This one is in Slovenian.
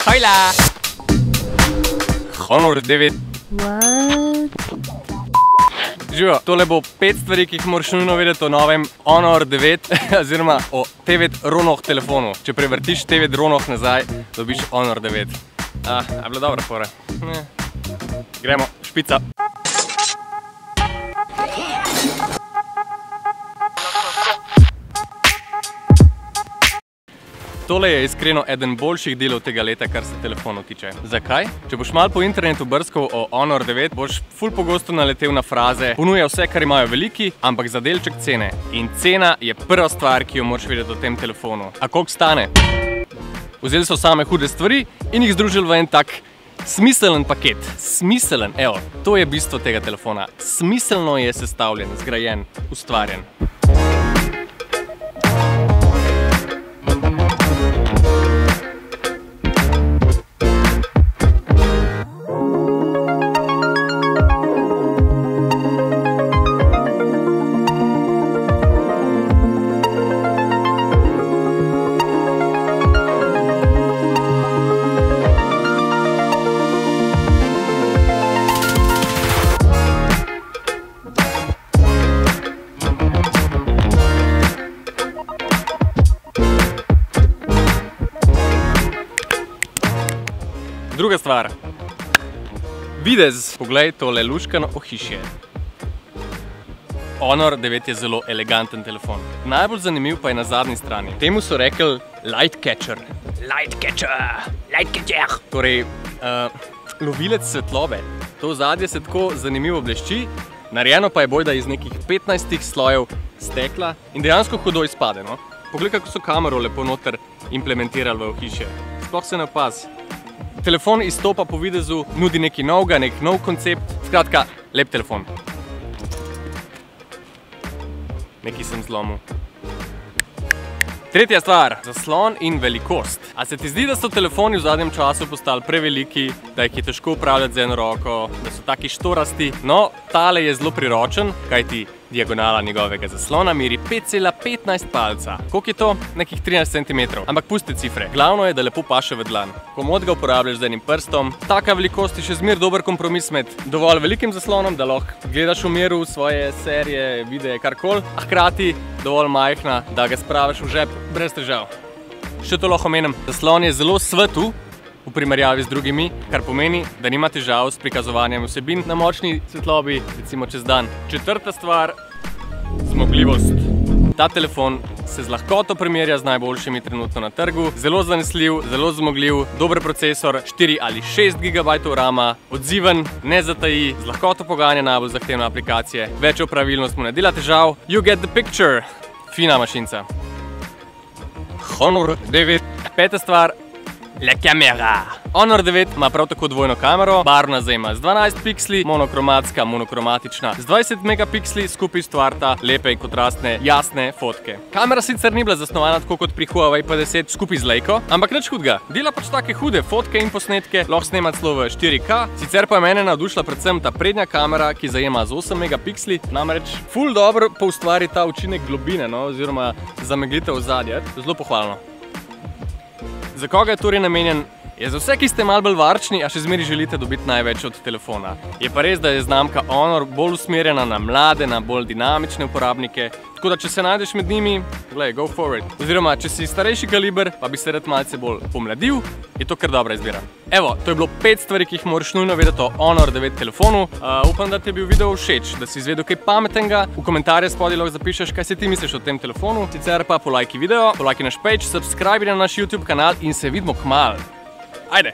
Hojla! Honor 9. Živijo, tole bo 5 stvari, ki jih moraš nujno vedeti o novem Honor 9 oziroma o T9 Ronoh telefonu. Če prevrtiš T9 Ronoh nazaj, dobiš Honor 9. A bilo dobra fora? Gremo, špica. Tole je iskreno eden boljših delov tega leta, kar se telefonov tiče. Zakaj? Če boš malo po internetu brskal o Honor 9, boš ful pogosto naletel na fraze ponuja vse, kar imajo veliki, ampak za delček cene. In cena je prva stvar, ki jo moraš vedeti o tem telefonu. A koliko stane? Vzeli so same hude stvari in jih združili v en tak smiselen paket. Smiselen, evo, to je bistvo tega telefona. Smiselno je sestavljen, zgrajen, ustvarjen. Druga stvar. Videz. Poglej tole luškano ohišje. Honor 9 je zelo eleganten telefon. Najbolj zanimiv pa je na zadnji strani. Temu so rekli light catcher. Light catcher. Light catcher. Torej, lovilec svetlobe. To ozadje se tako zanimivo blešči, narejeno pa je bojda iz nekih 15 slojev stekla in dejansko hudo izpade, no. Poglej, kako so kamero lepo noter implementirali v ohišje. Sploh se ne opazi. Telefon izstopa po videzu, nudi nekaj novega, nek nov koncept. Skratka, lep telefon. Nekaj sem zlomil. Tretja stvar. Zaslon in velikost. A se ti zdi, da so telefoni v zadnjem času postali preveliki, da jih je težko upravljati z eno roko, da so taki štorasti? No, tale je zelo priročen, kajti diagonala njegovega zaslona meri 5,15 palca. Koliko je to? Nekih 13 cm. Ampak pusti cifre. Glavno je, da lepo paše v dlan. Komod ga uporabljaš z enim prstom. Taka velikost je še zmer dober kompromis med dovolj velikim zaslonom, da lahko gledaš v miru svoje serije, videe, karkoli, a hkrati dovolj majhna, da ga spraviš v žep brez težav. Še to lahko omenim. Zaslon je zelo svetu v primerjavi z drugimi, kar pomeni, da nima težav s prikazovanjem vsebin na močni svetlobi, recimo čez dan. Četrta stvar, zmogljivost. Ta telefon se z lahkoto primerja z najboljšimi trenutno na trgu. Zelo zanesljiv, zelo zmogljiv, dober procesor, 4 ali 6 GB rama, odziven, ne zataji, z lahkoto poganja najbolj zahtevne aplikacije. Več opravilnost mu ne dela težav. You get the picture. Fina mašinca. Honor 9. Peta stvar. La camera. Honor 9 ima prav tako dvojno kamero, barvna zajema z 12 piksli, monokromatska, monokromatična z 20 megapiksli, skupaj stvarta lepe in kontrastne, jasne fotke. Kamera sicer ni bila zasnovana tako kot pri Huawei P10 skupaj z Leico, ampak nič hudega. Dela pač take hude fotke in posnetke, lahko snema celo v 4K, sicer pa je mene navdušila predvsem ta prednja kamera, ki zajema z 8 megapiksli, namreč ful dobro poustvari ta učinek globine, no, oziroma zameglitev ozadja. Zelo pohvalno. Za koga je torej namenjen? Je za vse, ki ste malo bolj varčni, a še zmeri želite dobiti največ od telefona. Je pa res, da je znamka Honor bolj usmerjena na mlade, na bolj dinamične uporabnike, tako da če se najdeš med njimi, glej, go for it. Oziroma, če si starejši kaliber, pa bi se rad malce bolj pomladil, je to kar dobra izbira. Evo, to je bilo 5 stvari, ki jih moraš nujno vedeti o Honor 9 telefonu. Upam, da ti je bil video všeč, da si izvedel kaj pametnega. V komentarje spodaj lahko zapišeš, kaj si ti misliš o tem telefonu. Sicer pa polajki video, polajki naš page, subscribe na naš YouTube kanal in se vidimo kmalu. Ajde!